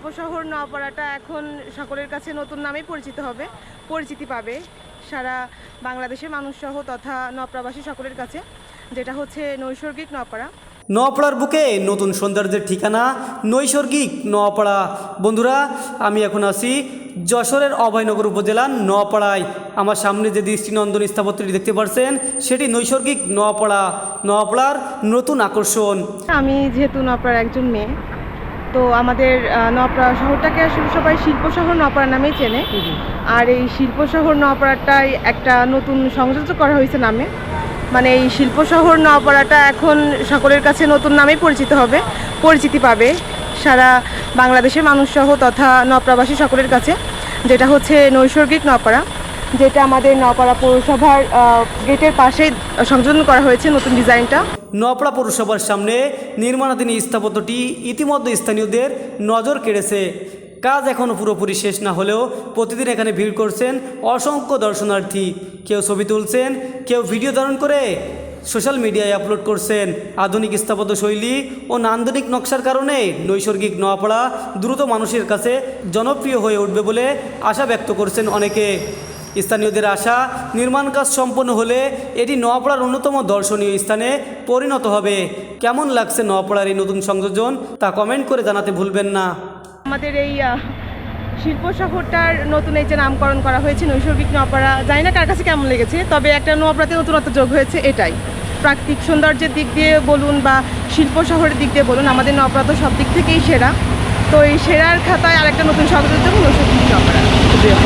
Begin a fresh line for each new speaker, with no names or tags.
শিল্প শহর নওপাড়াটা এখন সকলের কাছে নতুন নামেই পরিচিতি পাবে সারা বাংলাদেশের মানুষ সহ তথা নওপাড়াবাসী সকলের কাছে, যেটা হচ্ছে নৈসর্গিক নওপাড়া।
নওপাড়ার বুকে নতুন সৌন্দর্যের ঠিকানা নৈসর্গিক নওপাড়া। বন্ধুরা, আমি এখন আছি যশোরের অভয়নগর উপজেলার নওপাড়ায়। আমার সামনে যে দৃষ্টিনন্দন স্থাপত্যটি দেখতে পাচ্ছেন সেটি নৈসর্গিক নওপাড়ার নতুন আকর্ষণ।
আমি যেহেতু নওপাড়ার একজন মেয়ে, তো আমাদের নওপাড়া শহরটাকে আসলে সবাই শিল্প শহর নওপাড়া নামেই চেনে। আর এই শিল্প শহর নওপাড়াটাই একটা নতুন সংযোজন করা হয়েছে নামে, মানে এই শিল্প শহর নওপাড়াটা এখন সকলের কাছে নতুন নামেই পরিচিতি পাবে সারা বাংলাদেশের মানুষ সহ তথা নওপাড়াবাসী সকলের কাছে, যেটা হচ্ছে নৈসর্গিক নওপাড়া, যেটা আমাদের নওপাড়া পৌরসভার গেটের পাশেই সংযোজন করা হয়েছে নতুন ডিজাইনটা।
নওপাড়া পৌরসভার সামনে নির্মাণাধীন স্থাপত্যটি ইতিমধ্যে স্থানীয়দের নজর কেড়েছে। কাজ এখনও পুরোপুরি শেষ না হলেও প্রতিদিন এখানে ভিড় করছেন অসংখ্য দর্শনার্থী। কেউ ছবি তুলছেন, কেউ ভিডিও ধারণ করে সোশ্যাল মিডিয়ায় আপলোড করছেন। আধুনিক স্থাপত্য শৈলী ও নান্দনিক নকশার কারণে নৈসর্গিক নওপাড়া দ্রুত মানুষের কাছে জনপ্রিয় হয়ে উঠবে বলে আশা ব্যক্ত করছেন অনেকে। স্থানীয়দের আশা, নির্মাণ কাজ সম্পন্ন হলে এটি নওপাড়ার অন্যতম দর্শনীয় স্থানে পরিণত হবে। কেমন লাগছে নওপাড়ার এই নতুন সংযোজন তা কমেন্ট করে জানাতে ভুলবেন না।
আমাদের এই শিল্প শহরটার নতুন এই যে নামকরণ করা হয়েছে নৈসর্গিক নওপাড়া, জানি না কার কাছে কেমন লেগেছে, তবে একটা নওপাড়াতে নতুনত্ব যোগ হয়েছে। এটাই প্রাকৃতিক সৌন্দর্যের দিক দিয়ে বলুন বা শিল্প শহরের দিক দিয়ে বলুন, আমাদের নওপাড়া তো সব দিক থেকেই সেরা। তো এই সেরার খাতায় আরেকটা নতুন সংযোজন নৈসর্গিক নওপাড়া।